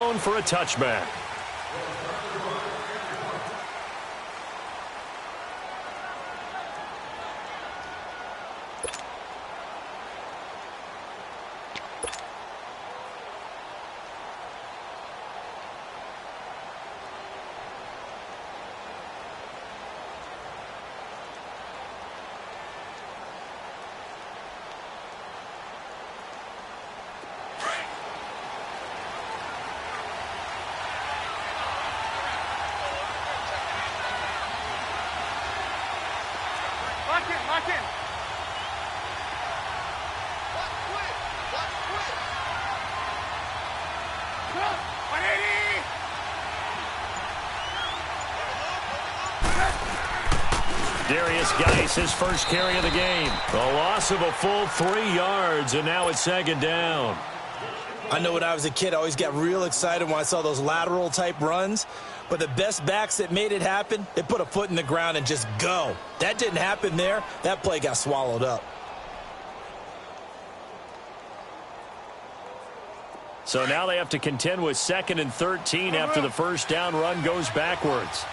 For a touchback. His first carry of the game. A loss of a full 3 yards, and now it's second down. I know when I was a kid, I always got real excited when I saw those lateral-type runs. But the best backs that made it happen, they put a foot in the ground and just go. That didn't happen there. That play got swallowed up. So now they have to contend with 2nd and 13 after the first down run goes backwards.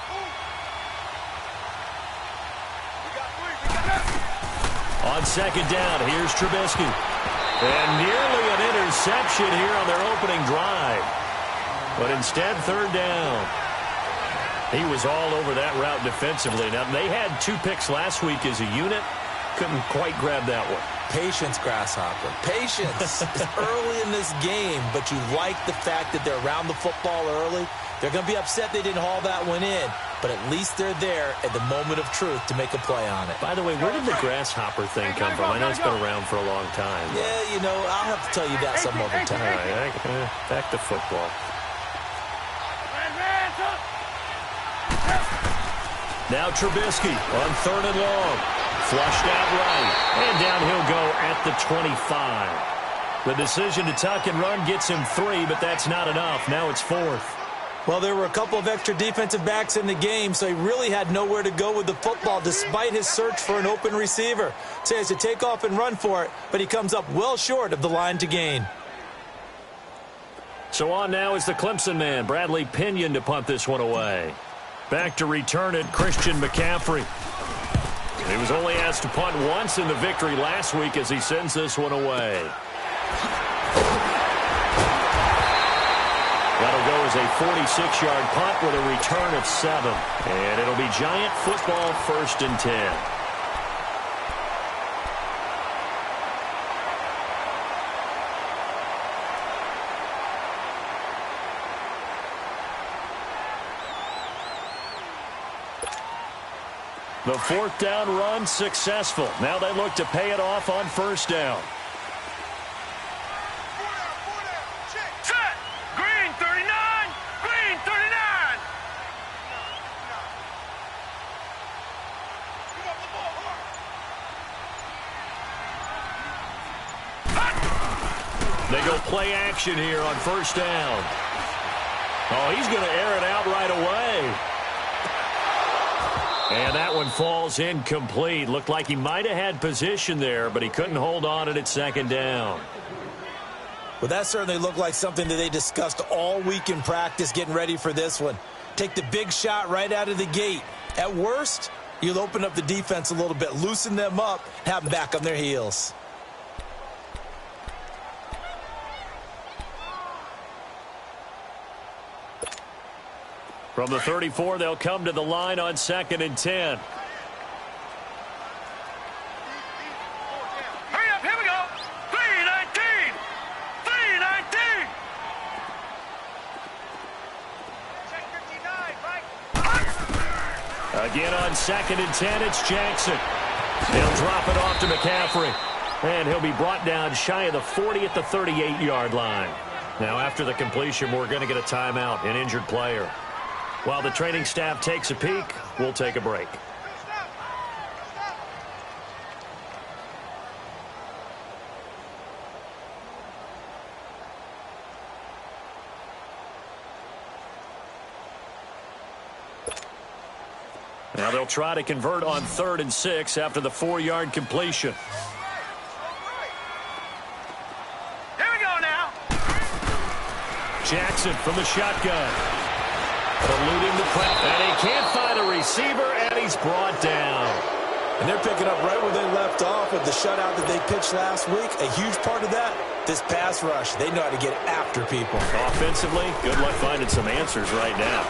On second down, here's Trubisky. And nearly an interception here on their opening drive. But instead, third down. He was all over that route defensively. Now, they had 2 picks last week as a unit. Couldn't quite grab that one. Patience, Grasshopper. Patience. It's early in this game, but you like the fact that they're around the football early. They're going to be upset they didn't haul that one in. But at least they're there at the moment of truth to make a play on it. By the way, where did the grasshopper thing come from? I know it's been around for a long time. Yeah, you know, I'll have to tell you that some other time. All right, back to football. Now Trubisky on 3rd and long. Flushed out right. And down he'll go at the 25. The decision to tuck and run gets him 3, but that's not enough. Now it's 4th. Well, there were a couple of extra defensive backs in the game, so he really had nowhere to go with the football despite his search for an open receiver. So he has to take off and run for it, but he comes up well short of the line to gain. So on now is the Clemson man, Bradley Pinion, to punt this one away. Back to return it, Christian McCaffrey. He was only asked to punt once in the victory last week as he sends this one away. That'll go as a 46-yard punt with a return of 7. And it'll be Giant football, 1st and 10. The 4th down run successful. Now they look to pay it off on 1st down. They go play action here on 1st down. Oh, he's going to air it out right away. And that one falls incomplete. Looked like he might have had position there, but he couldn't hold on it at 2nd down. Well, that certainly looked like something that they discussed all week in practice getting ready for this one. Take the big shot right out of the gate. At worst, you'll open up the defense a little bit, loosen them up, have them back on their heels. From the 34, they'll come to the line on 2nd and 10. Hurry up, here we go. 3-19. 3-19. Check 59, right? Again on 2nd and 10, it's Jackson. They'll drop it off to McCaffrey. And he'll be brought down shy of the 40 at the 38-yard line. Now, after the completion, we're going to get a timeout, an injured player. While the training staff takes a peek, we'll take a break. Now they'll try to convert on 3rd and 6 after the 4-yard completion. Jackson from the shotgun. Eluding the crowd. And he can't find a receiver, and he's brought down. And they're picking up right where they left off with the shutout that they pitched last week. A huge part of that, this pass rush. They know how to get after people. Offensively, good luck finding some answers right now.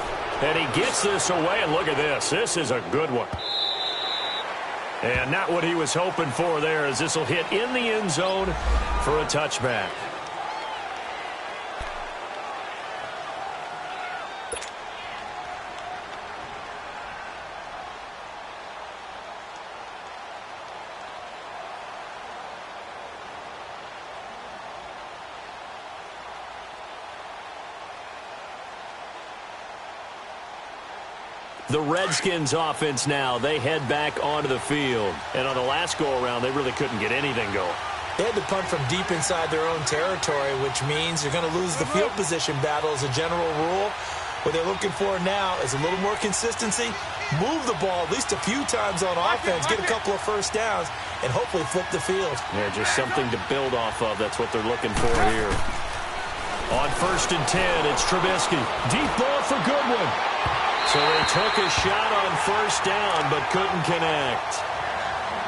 And he gets this away, and look at this. This is a good one. And not what he was hoping for there, as this will hit in the end zone for a touchback. The Redskins offense now, they head back onto the field. And on the last go-around, they really couldn't get anything going. They had to punt from deep inside their own territory, which means you're going to lose the field position battle as a general rule. What they're looking for now is a little more consistency, move the ball at least a few times on offense, get a couple of first downs, and hopefully flip the field. Yeah, just something to build off of. That's what they're looking for here. On 1st and 10, it's Trubisky. Deep ball for Goodwin. So they took a shot on 1st down, but couldn't connect.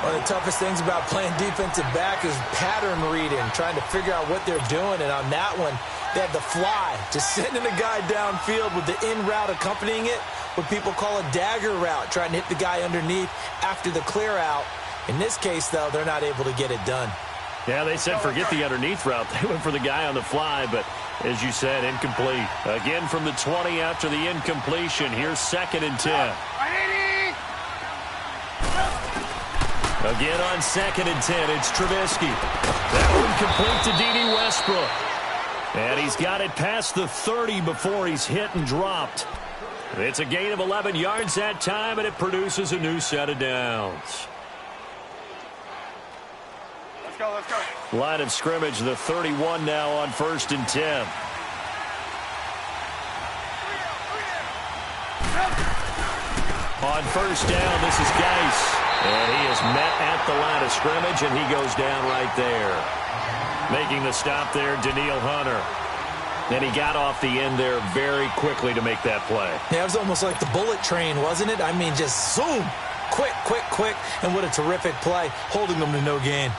One of the toughest things about playing defensive back is pattern reading, trying to figure out what they're doing. And on that one, they had the fly, just sending a guy downfield with the in route accompanying it, what people call a dagger route, trying to hit the guy underneath after the clear out. In this case, though, they're not able to get it done. Yeah, they said forget the underneath route. They went for the guy on the fly, but as you said, incomplete. Again from the 20 after the incompletion. Here's 2nd and 10. Again on 2nd and 10, it's Trubisky. That one complete to D.D. Westbrook. And he's got it past the 30 before he's hit and dropped. It's a gain of 11 yards that time, and it produces a new set of downs. Let's go. Line of scrimmage, the 31 now on 1st and 10. On 1st down, this is Geis. And he is met at the line of scrimmage, and he goes down right there. Making the stop there, Daniil Hunter. And he got off the end there very quickly to make that play. Yeah, it was almost like the bullet train, wasn't it? I mean, just zoom. Quick, quick, quick. And what a terrific play, holding them to no gain.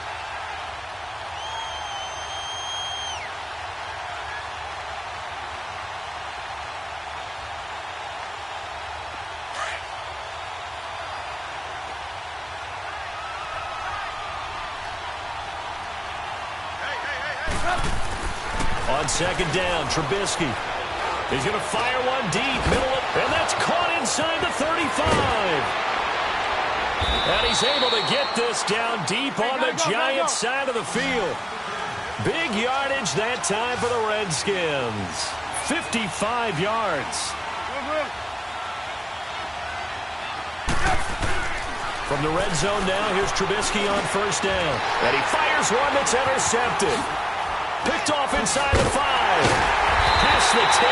On 2nd down, Trubisky. He's going to fire one deep, middle of, and that's caught inside the 35. And he's able to get this down deep on the Giants' side of the field. Big yardage that time for the Redskins. 55 yards. From the red zone now, here's Trubisky on 1st down. And he fires one that's intercepted. Picked off inside the 5. Past the 10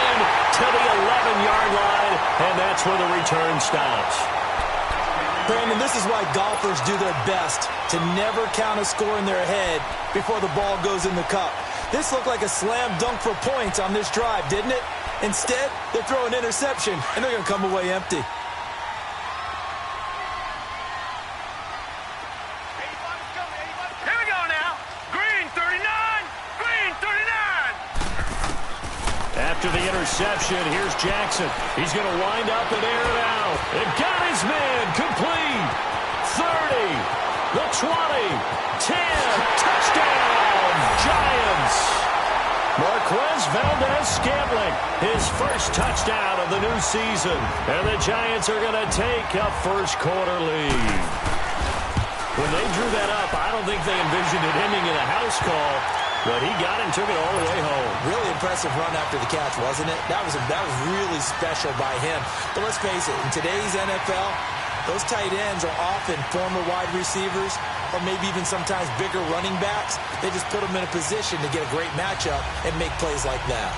to the 11-yard line, and that's where the return stops. Brandon, this is why golfers do their best to never count a score in their head before the ball goes in the cup. This looked like a slam dunk for points on this drive, didn't it? Instead, they throw an interception, and they're going to come away empty. After the interception, here's Jackson. He's going to wind up and air it out. It got his man complete. 30, the 20, 10, touchdown, Giants. Marquez Valdez-Scantling, his first touchdown of the new season. And the Giants are going to take a first-quarter lead. When they drew that up, I don't think they envisioned it ending in a house call. But he got it and took it all the way home. Really impressive run after the catch, wasn't it? That was really special by him. But let's face it, in today's NFL, those tight ends are often former wide receivers or maybe even sometimes bigger running backs. They just put them in a position to get a great matchup and make plays like that.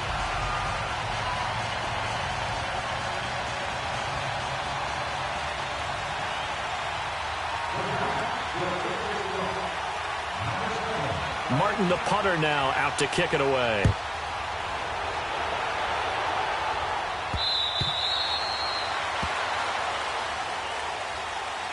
Martin, the punter, now out to kick it away.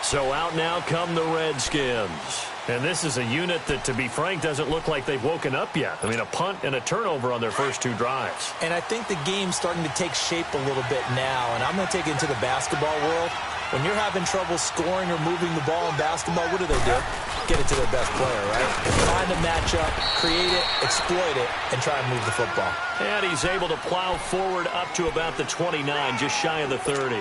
So out now come the Redskins. And this is a unit that, to be frank, doesn't look like they've woken up yet. I mean, a punt and a turnover on their first 2 drives. And I think the game's starting to take shape a little bit now. And I'm going to take it into the basketball world. When you're having trouble scoring or moving the ball in basketball, what do? Get it to their best player, right? Find a matchup, create it, exploit it, and try and move the football. And he's able to plow forward up to about the 29, just shy of the 30.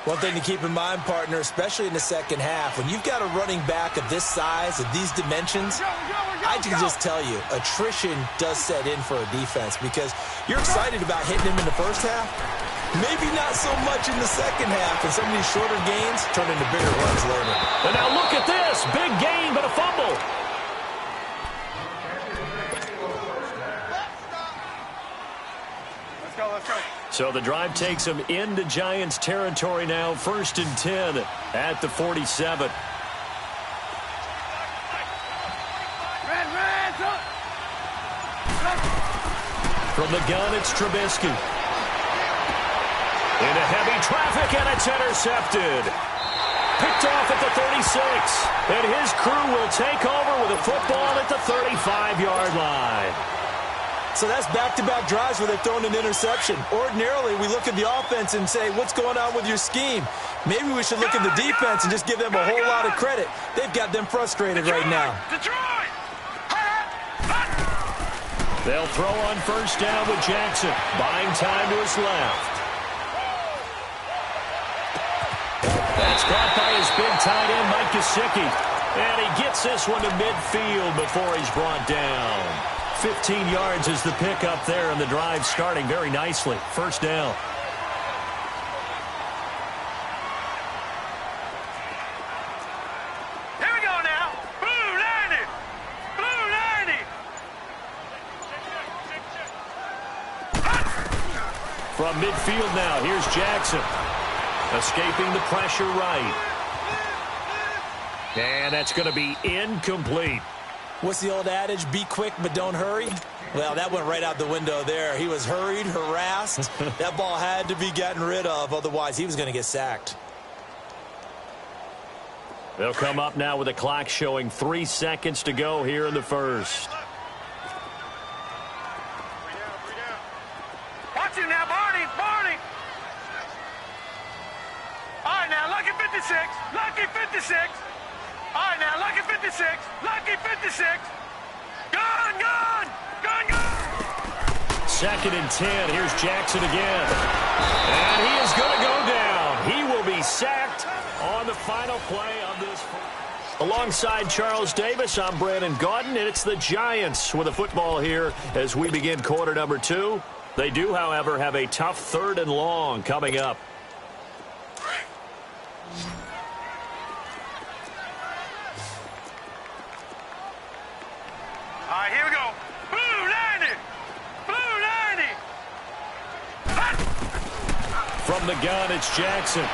One thing to keep in mind, partner, especially in the second half, when you've got a running back of this size, of these dimensions, I can just tell you, attrition does set in for a defense because you're excited about hitting him in the first half. Maybe not so much in the second half, and some of these shorter gains turn into bigger runs later. And now look at this. Big gain, but a fumble. Let's go. So the drive takes them into Giants territory now, 1st and 10 at the 47. From the gun, it's Trubisky. Into heavy traffic, and it's intercepted. Picked off at the 36. And his crew will take over with a football at the 35-yard line. So that's back-to-back drives where they've thrown an interception. Ordinarily, we look at the offense and say, what's going on with your scheme? Maybe we should look at the defense and just give them a whole lot of credit. They've got them frustrated right now. They'll throw on 1st down with Jackson. Buying time to his left. That's caught by his big tight end, Mike Gesicki. And he gets this one to midfield before he's brought down. 15 yards is the pickup there, and the drive starting very nicely. 1st down. Here we go now. Blue 90. Blue 90. From midfield now, here's Jackson. Escaping the pressure right. And that's going to be incomplete. What's the old adage? Be quick, but don't hurry. Well, that went right out the window there. He was hurried, harassed. That ball had to be gotten rid of. Otherwise, he was going to get sacked. They'll come up now with a clock showing 3 seconds to go here in the first. Watch it now, Barney. All right, now, lucky 56. Lucky 56. All right, now, lucky 56. Lucky 56. Gun. 2nd and 10. Here's Jackson again. And he is going to go down. He will be sacked on the final play of this. Alongside Charles Davis, I'm Brandon Gaudin, and it's the Giants with the football here as we begin quarter number 2. They do, however, have a tough 3rd and long coming up. All right, here we go. Blue 90. Blue 90. From the gun, it's Jackson.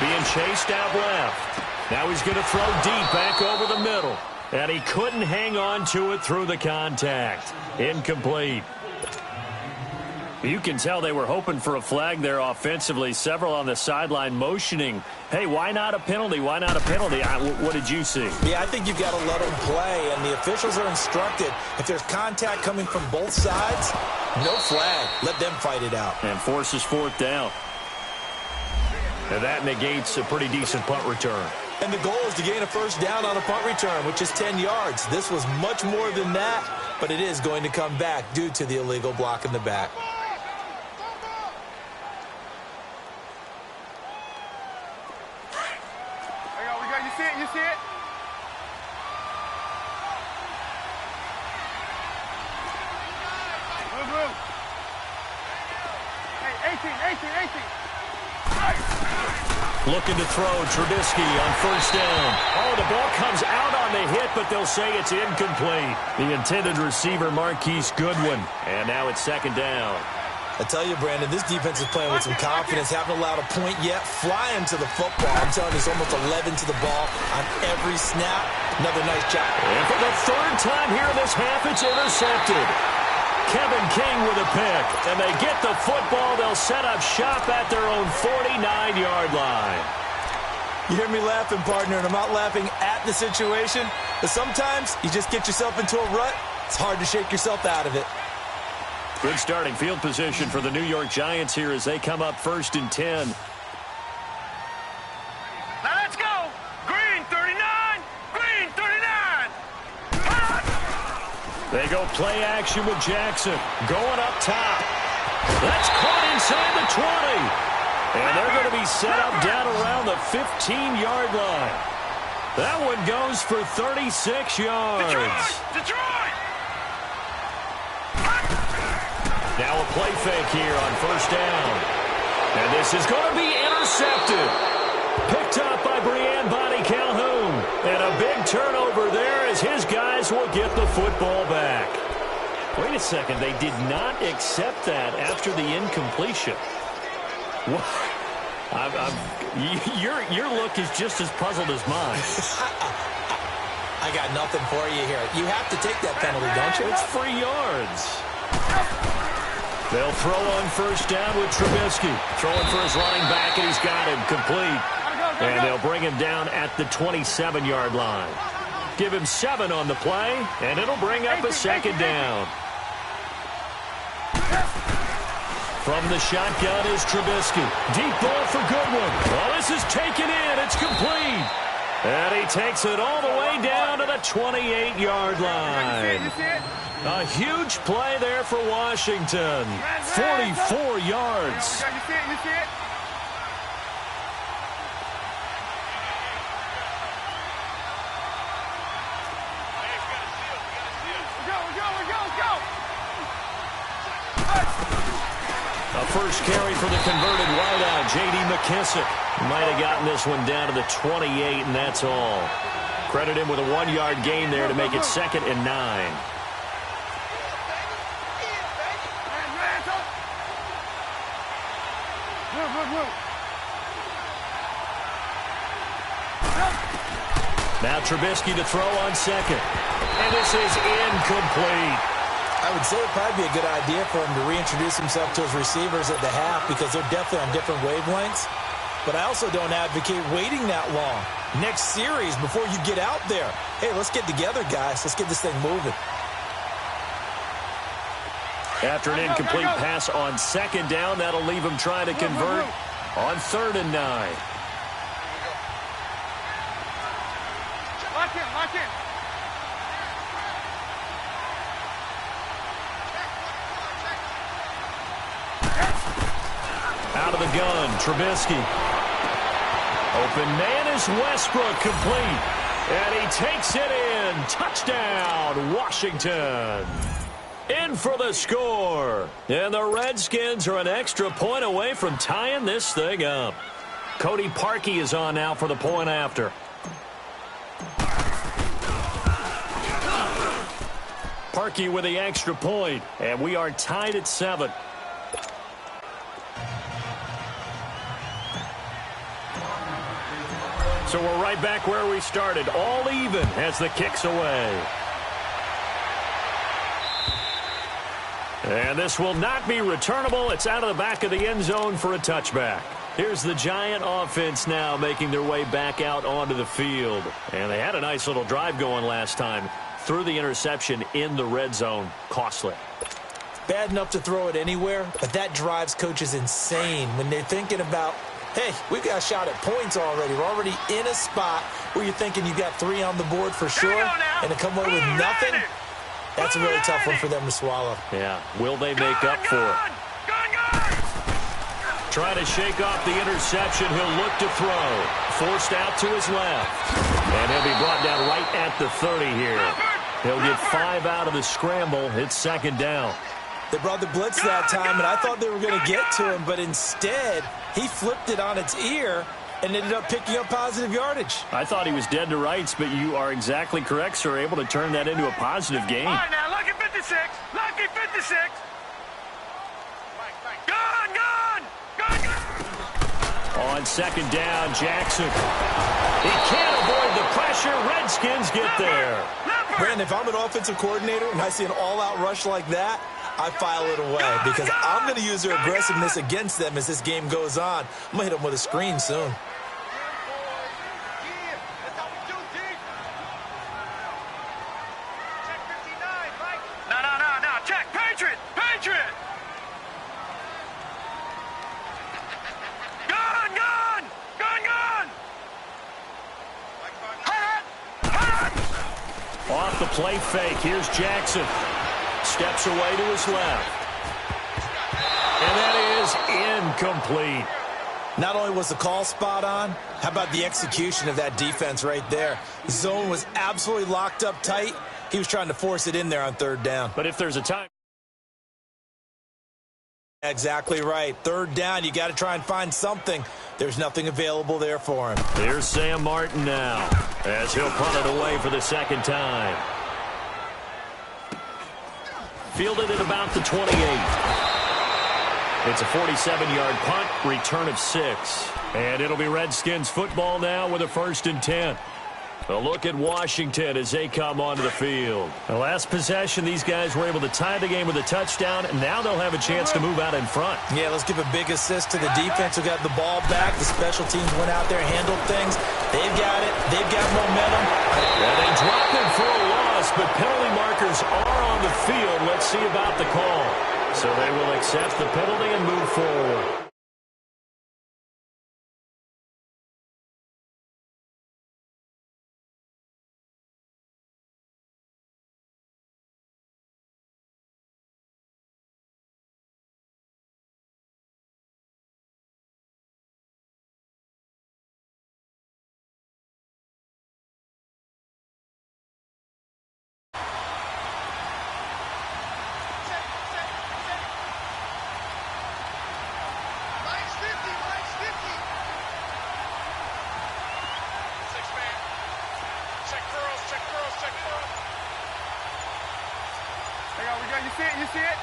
Being chased out left. Now he's going to throw deep back over the middle. And he couldn't hang on to it through the contact. Incomplete. You can tell they were hoping for a flag there offensively. Several on the sideline motioning. Hey, why not a penalty? Why not a penalty? What did you see? Yeah, I think you've got to let them play, and the officials are instructed. If there's contact coming from both sides, no flag. Let them fight it out. And forces 4th down. And that negates a pretty decent punt return. And the goal is to gain a 1st down on a punt return, which is 10 yards. This was much more than that, but it is going to come back due to the illegal block in the back. You see it? Move. Hey, 18. Looking to throw, Trubisky on 1st down. Oh, the ball comes out on the hit, but they'll say it's incomplete. The intended receiver, Marquise Goodwin. And now it's 2nd down. I tell you, Brandon, this defense is playing with some confidence. Haven't allowed a point yet. Flying to the football. I'm telling you, it's almost 11 to the ball on every snap. Another nice job. And for the 3rd time here in this half, it's intercepted. Kevin King with a pick. And they get the football. They'll set up shop at their own 49-yard line. You hear me laughing, partner, and I'm not laughing at the situation. But sometimes you just get yourself into a rut. It's hard to shake yourself out of it. Good starting field position for the New York Giants here as they come up 1st and 10. Now let's go. Green 39. Green 39. They go play action with Jackson. Going up top. That's caught inside the 20. And they're going to be set up down around the 15-yard line. That one goes for 36 yards. Detroit! Now a play fake here on 1st down. And this is going to be intercepted. Picked up by Brian Bonnie Calhoun. And a big turnover there as his guys will get the football back. Wait a second. They did not accept that after the incompletion. Your look is just as puzzled as mine. I got nothing for you here. You have to take that penalty, don't you? It's free yards. They'll throw on 1st down with Trubisky. Throwing for his running back, and he's got him complete. And they'll bring him down at the 27-yard line. Give him 7 on the play, and it'll bring up a 2nd down. From the shotgun is Trubisky. Deep ball for Goodwin. Well, this is taken in. It's complete. And he takes it all the way down to the 28-yard line. A huge play there for Washington. 44 yards. You see it? Go. A first carry for the converted wideout, J.D. McKissick. Might have gotten this one down to the 28, and that's all. Credit him with a 1-yard gain there to make it 2nd and 9. Now Trubisky to throw on 2nd. And this is incomplete. I would say it'd probably be a good idea for him to reintroduce himself to his receivers at the half because they're definitely on different wavelengths. But I also don't advocate waiting that long. Next series, before you get out there, hey, let's get together, guys. Let's get this thing moving. After an incomplete pass on 2nd down, that'll leave him trying to convert on 3rd and 9. Lock in. Out of the gun, Trubisky. Open man is Westbrook, complete. And he takes it in. Touchdown, Washington. In for the score. And the Redskins are an extra point away from tying this thing up. Cody Parkey is on now for the point after. Parkey with the extra point. And we are tied at 7. So we're right back where we started, all even as the kick's away. And this will not be returnable. It's out of the back of the end zone for a touchback. Here's the Giant offense now making their way back out onto the field. And they had a nice little drive going last time. Threw the interception in the red zone. Costly. Bad enough to throw it anywhere, but that drives coaches insane when they're thinking about, hey, we've got a shot at points already. We're already in a spot where you're thinking you got 3 on the board for sure, and to come away with nothing, that's a really tough one for them to swallow. Yeah, will they make up for it? Trying to shake off the interception. He'll look to throw. Forced out to his left. And he'll be brought down right at the 30 here. He'll get 5 out of the scramble. It's 2nd down. They brought the blitz that time, and I thought they were going to get to him, but instead he flipped it on its ear and ended up picking up positive yardage. I thought he was dead to rights, but you are exactly correct, sir. Able to turn that into a positive gain. All right, now, lucky 56. Lucky 56. Gone. On 2nd down, Jackson. He can't avoid the pressure. Redskins get there. Brandon, if I'm an offensive coordinator and I see an all-out rush like that, I file it away because I'm going to use their aggressiveness against them as this game goes on. I'm going to hit them with a screen soon. off the play fake. Here's Jackson. Steps away to his left. And that is incomplete. Not only was the call spot on, how about the execution of that defense right there? Zone was absolutely locked up tight. He was trying to force it in there on third down. But if there's a time... Exactly right. Third down, you got to try and find something. There's nothing available there for him. Here's Sam Martin now, as he'll punt it away for the second time. Fielded at about the 28. It's a 47-yard punt, return of 6. And it'll be Redskins football now with a 1st and 10. A look at Washington as they come onto the field. The last possession, these guys were able to tie the game with a touchdown, and now they'll have a chance to move out in front. Yeah, let's give a big assist to the defense who got the ball back. The special teams went out there, handled things. They've got it. They've got momentum. Yeah, they dropped it for a loss, but penalty markers are on the field. Let's see about the call. So they will accept the penalty and move forward. You see it?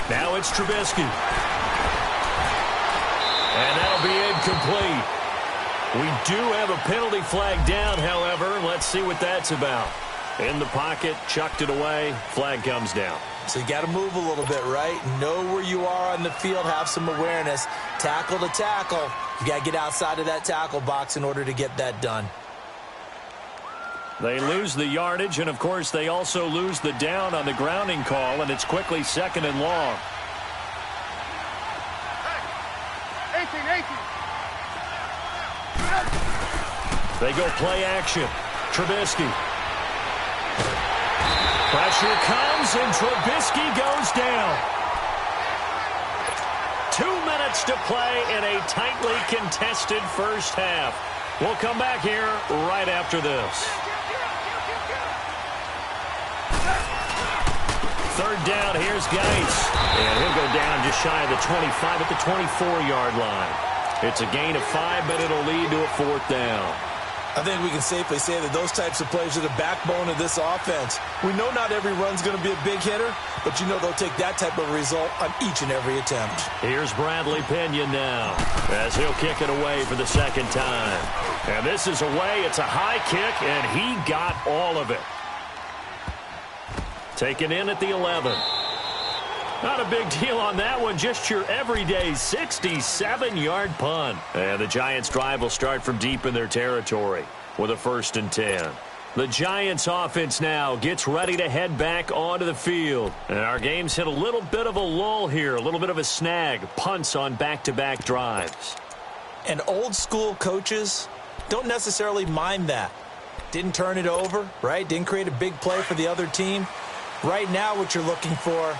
Now it's Trubisky. And that'll be incomplete. We do have a penalty flag down, however. Let's see what that's about. In the pocket, chucked it away, flag comes down. So you got to move a little bit, right? Know where you are on the field, have some awareness. Tackle to tackle. You got to get outside of that tackle box in order to get that done. They lose the yardage, and, of course, they also lose the down on the grounding call, and it's quickly 2nd and long. 18. They go play action. Trubisky. Pressure comes, and Trubisky goes down. 2 minutes to play in a tightly contested first half. We'll come back here right after this. 3rd down, here's Geis. And he'll go down just shy of the 25 at the 24-yard line. It's a gain of 5, but it'll lead to a 4th down. I think we can safely say that those types of plays are the backbone of this offense. We know not every run's going to be a big hitter, but you know they'll take that type of result on each and every attempt. Here's Bradley Pinion now, as he'll kick it away for the 2nd time. And this is away. It's a high kick, and he got all of it. Taken in at the 11. Not a big deal on that one. Just your everyday 67-yard punt. And the Giants' drive will start from deep in their territory with a 1st and 10. The Giants' offense now gets ready to head back onto the field. And our game's hit a little bit of a lull here, a little bit of a snag. Punts on back-to-back drives. And old-school coaches don't necessarily mind that. Didn't turn it over, right? Didn't create a big play for the other team. Right now what you're looking for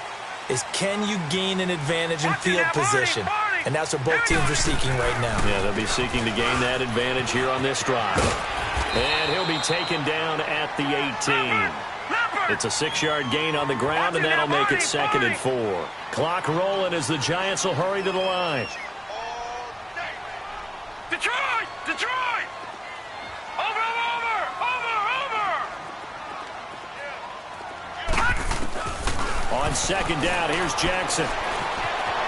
is, can you gain an advantage in field position? And that's what both teams are seeking right now. Yeah, they'll be seeking to gain that advantage here on this drive. And he'll be taken down at the 18. It's a 6-yard gain on the ground, and that'll make it 2nd and 4. Clock rolling as the Giants will hurry to the line. Detroit! Detroit! Over! On 2nd down, here's Jackson.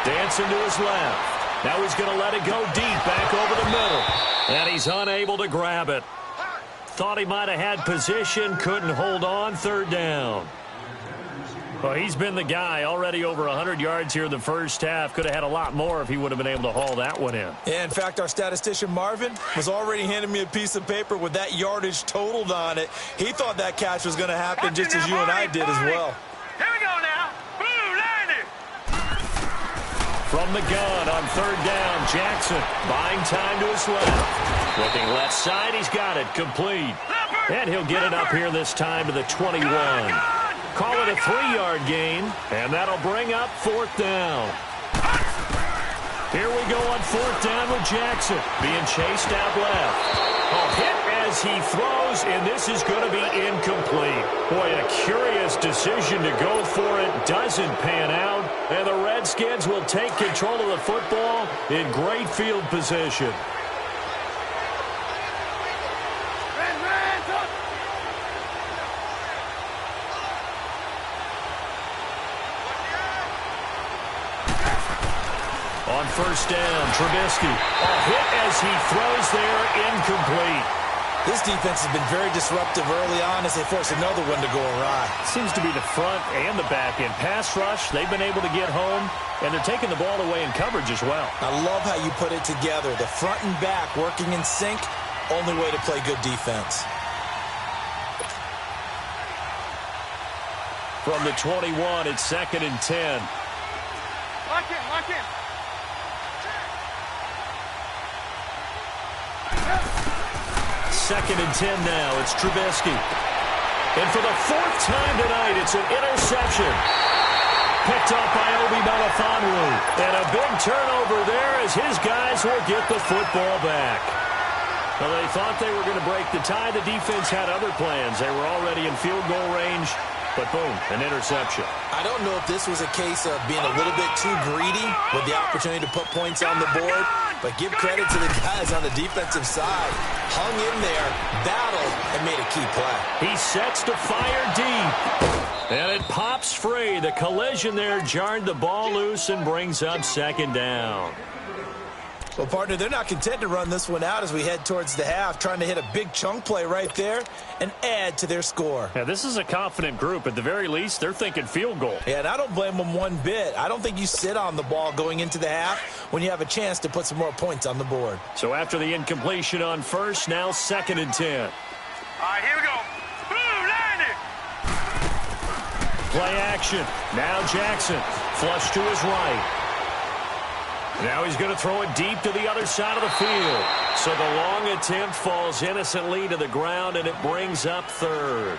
Dancing to his left. Now he's going to let it go deep back over the middle. And he's unable to grab it. Thought he might have had position, couldn't hold on. 3rd down. Well, he's been the guy. Already over 100 yards here in the first half. Could have had a lot more if he would have been able to haul that one in. Yeah, in fact, our statistician Marvin was already handing me a piece of paper with that yardage totaled on it. He thought that catch was going to happen just as you and I did as well. Here we go now. Boom, landed. From the gun on 3rd down, Jackson buying time to his left. Looking left side, he's got it. Complete. Leopard! And he'll get it up here this time to the 21. Call it a 3-yard gain, and that'll bring up 4th down. Here we go on 4th down with Jackson being chased out left. Hit as he throws, and this is going to be incomplete. Boy, a curious decision to go for it. Doesn't pan out, and the Redskins will take control of the football in great field position. On 1st down, Trubisky. A hit as he throws there, incomplete. This defense has been very disruptive early on as they force another one to go awry. Seems to be the front and the back end. Pass rush, they've been able to get home, and they're taking the ball away in coverage as well. I love how you put it together. The front and back working in sync, only way to play good defense. From the 21, it's 2nd and 10. Lock in, lock in. 2nd and 10 now. It's Trubisky. And for the 4th time tonight, it's an interception. Picked up by Obi Melifonwu. And a big turnover there as his guys will get the football back. Well, they thought they were going to break the tie. The defense had other plans. They were already in field goal range. But boom, an interception. I don't know if this was a case of being a little bit too greedy with the opportunity to put points on the board, but give credit to the guys on the defensive side. Hung in there, battled, and made a key play. He sets to fire deep, and it pops free. The collision there jarred the ball loose and brings up 2nd down. Well, partner, they're not content to run this one out as we head towards the half, trying to hit a big chunk play right there and add to their score. Yeah, this is a confident group. At the very least, they're thinking field goal. Yeah, and I don't blame them one bit. I don't think you sit on the ball going into the half when you have a chance to put some more points on the board. So after the incompletion on 1st, now 2nd and 10. All right, here we go. Boom, land it. Play action. Now Jackson. Flush to his right. Now he's going to throw it deep to the other side of the field. So the long attempt falls innocently to the ground, and it brings up 3rd.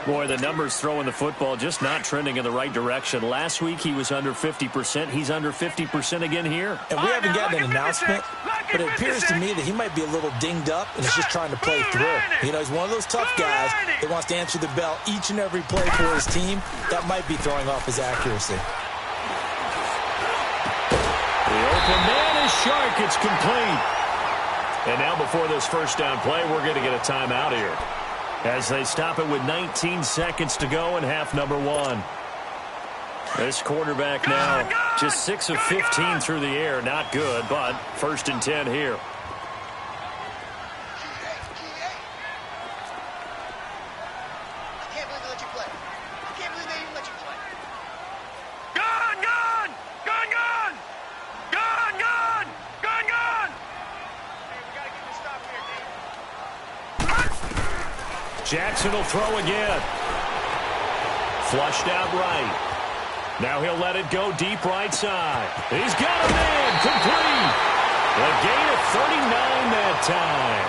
Boy, the numbers throwing the football just not trending in the right direction. Last week he was under 50%. He's under 50% again here. And we haven't gotten an announcement, but it appears to me that he might be a little dinged up and is just trying to play through. You know, he's one of those tough guys that wants to answer the bell each and every play for his team. That might be throwing off his accuracy. The open man is Shark. It's complete. And now before this 1st down play, we're going to get a timeout here as they stop it with 19 seconds to go in half number 1. This quarterback now just 6 of 15 through the air. Not good, but 1st and 10 here. Jackson will throw again. Flushed out right. Now he'll let it go deep right side. He's got a man. Complete. A gain of 39 that time.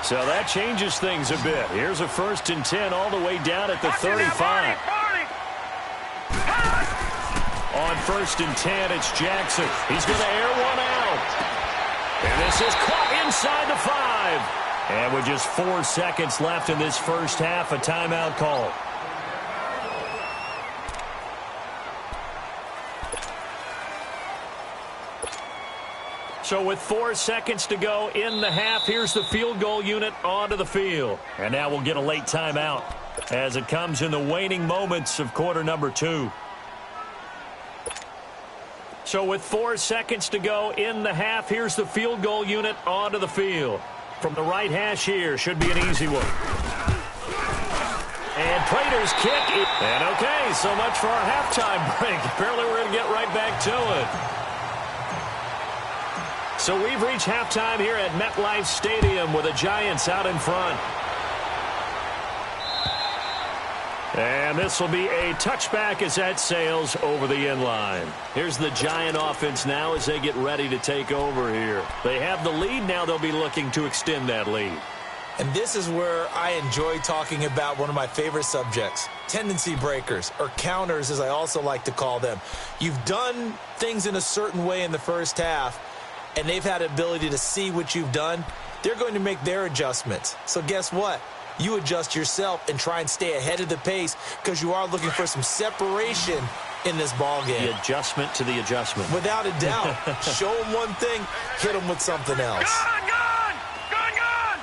So that changes things a bit. Here's a 1st and 10 all the way down at the 35. On 1st and 10, it's Jackson. He's going to air one out. And this is caught inside the 5. And with just 4 seconds left in this 1st half, a timeout call. So with 4 seconds to go in the half, here's the field goal unit onto the field. And now we'll get a late timeout as it comes in the waning moments of quarter number 2. So with 4 seconds to go in the half, here's the field goal unit onto the field. From the right hash here, should be an easy one. And Prater's kick. And okay, so much for our halftime break. Apparently we're going to get right back to it. So we've reached halftime here at MetLife Stadium with the Giants out in front. And this will be a touchback as that sails over the end line. Here's the Giant offense now as they get ready to take over here. They have the lead. Now they'll be looking to extend that lead. And this is where I enjoy talking about one of my favorite subjects, tendency breakers, or counters as I also like to call them. You've done things in a certain way in the first half, and they've had the ability to see what you've done. They're going to make their adjustments. So guess what? You adjust yourself and try and stay ahead of the pace because you are looking for some separation in this ball game. The adjustment to the adjustment. Without a doubt. Show them one thing, hit them with something else. Gone, gone! Gone, gone!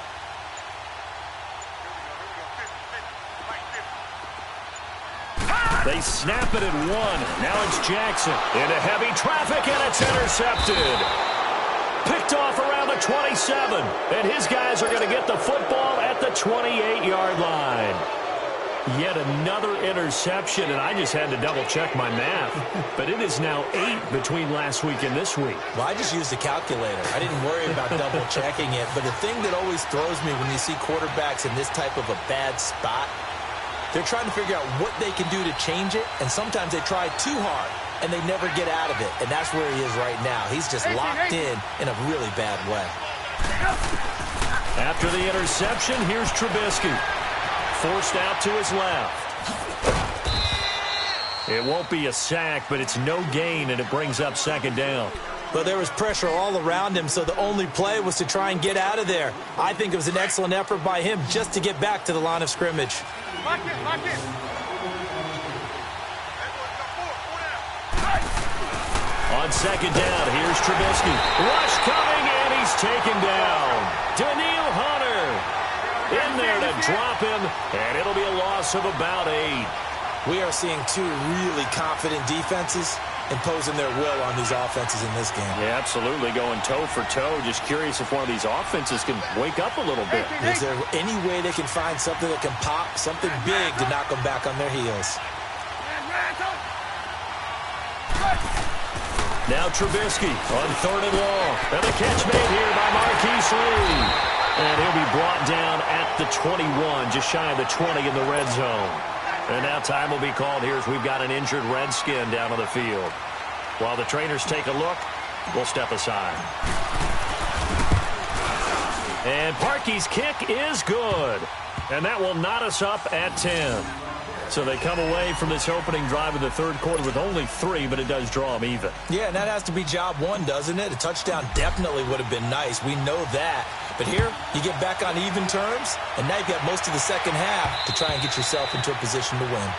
They snap it at one. Now it's Jackson into heavy traffic, and it's intercepted. Picked off around the 27, and his guys are going to get the football at the 28-yard line. Yet another interception, and I just had to double-check my math. But it is now 8 between last week and this week. Well, I just used a calculator. I didn't worry about double-checking it. But the thing that always throws me when you see quarterbacks in this type of a bad spot, they're trying to figure out what they can do to change it, and sometimes they try too hard, and they never get out of it. And that's where he is right now. He's just locked in a really bad way. After the interception, here's Trubisky. Forced out to his left. It won't be a sack, but it's no gain, and it brings up second down. But there was pressure all around him, so the only play was to try and get out of there. I think it was an excellent effort by him just to get back to the line of scrimmage. Lock it, lock it. On second down, here's Trubisky. Rush coming, and he's taken down. Daniil Hunter in there to drop him, and it'll be a loss of about 8. We are seeing two really confident defenses imposing their will on these offenses in this game. Yeah, absolutely, going toe for toe. Just curious if one of these offenses can wake up a little bit. Is there any way they can find something that can pop, something big to knock them back on their heels? Now Trubisky on 3rd and long. And the catch made here by Marquise Lee. And he'll be brought down at the 21, just shy of the 20 in the red zone. And now time will be called here as we've got an injured Redskin down on the field. While the trainers take a look, we'll step aside. And Parkey's kick is good. And that will knot us up at 10. So they come away from this opening drive in the third quarter with only 3, but it does draw them even. Yeah, and that has to be job one, doesn't it? A touchdown definitely would have been nice. We know that. But here, you get back on even terms, and now you've got most of the second half to try and get yourself into a position to win.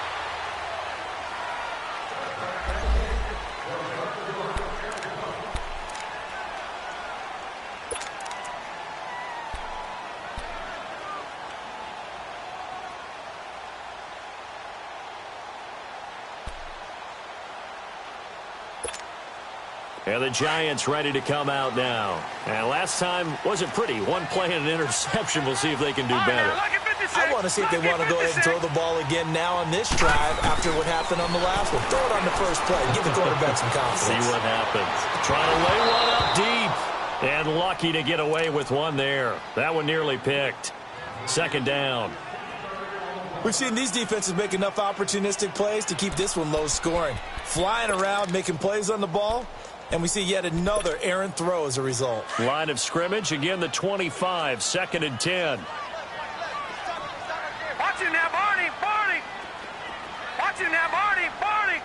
And the Giants ready to come out now. And last time wasn't pretty. One play and an interception. We'll see if they can do better. I want to see if they want to go ahead and throw the ball again now on this drive after what happened on the last one. Throw it on the first play. Give the quarterback some confidence. See what happens. Trying to lay one up deep. And lucky to get away with one there. That one nearly picked. Second down. We've seen these defenses make enough opportunistic plays to keep this one low scoring. Flying around, making plays on the ball. And we see yet another errant throw as a result. Line of scrimmage, again the 25, 2nd and 10. Watch it now, Barney, Barney. Watch it now, Barney, Barney.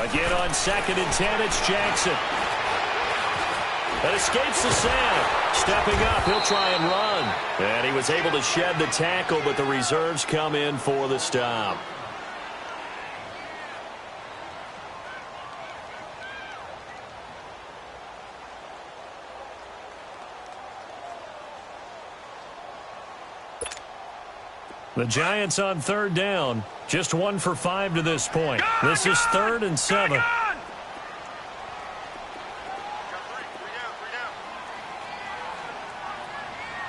Again on 2nd and 10, it's Jackson. That escapes the sack. Stepping up, he'll try and run. And he was able to shed the tackle, but the reserves come in for the stop. The Giants on 3rd down. Just 1 for 5 to this point. This is 3rd and 7. All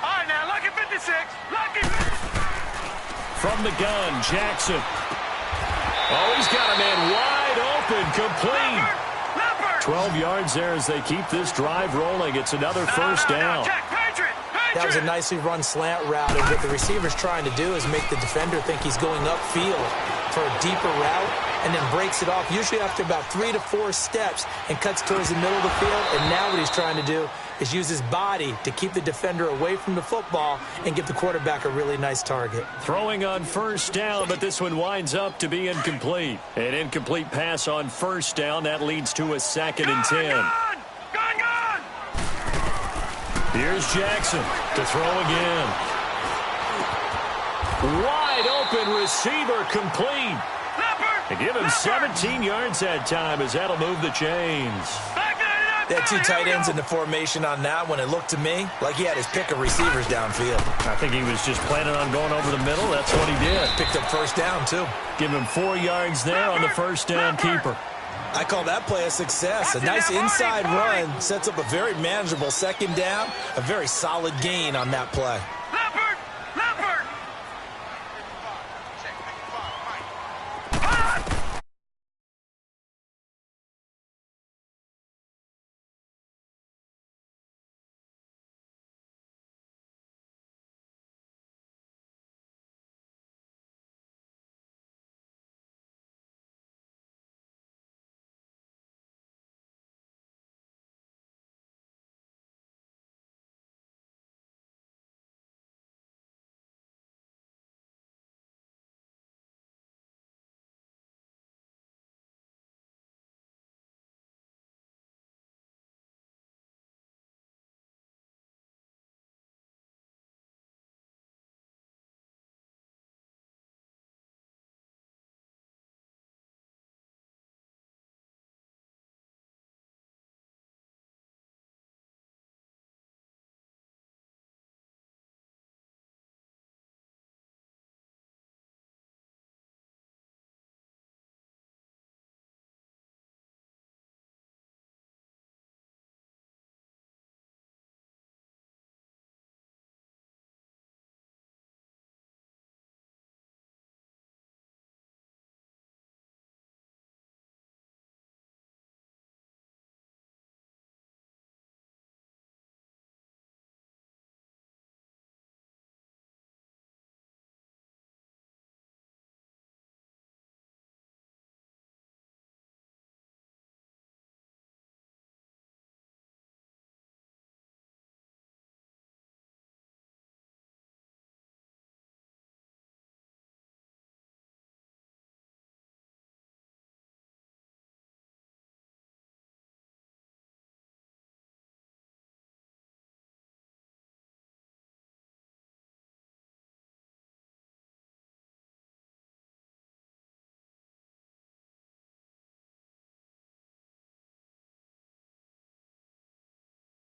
right, now, lucky 56. Lucky 56. From the gun, Jackson. Oh, he's got a man wide open, complete. 12 yards there as they keep this drive rolling. It's another first down. Jack, Patriot, That was a nicely run slant route, and what the receiver's trying to do is make the defender think he's going upfield for a deeper route, and then breaks it off, usually after about 3 to 4 steps, and cuts towards the middle of the field. And now what he's trying to do is use his body to keep the defender away from the football and give the quarterback a really nice target. Throwing on first down, but this one winds up to be incomplete. An incomplete pass on first down. That leads to a 2nd and 10. Gone! Here's Jackson to throw again. Wide open receiver complete. They give him 17 yards that time as that'll move the chains. They had 2 tight ends in the formation on that one. It looked to me like he had his pick of receivers downfield. I think he was just planning on going over the middle. That's what he did. Picked up first down, too. Give him 4 yards there on the first down keeper. I call that play a success. A nice inside run sets up a very manageable 2nd down. A very solid gain on that play.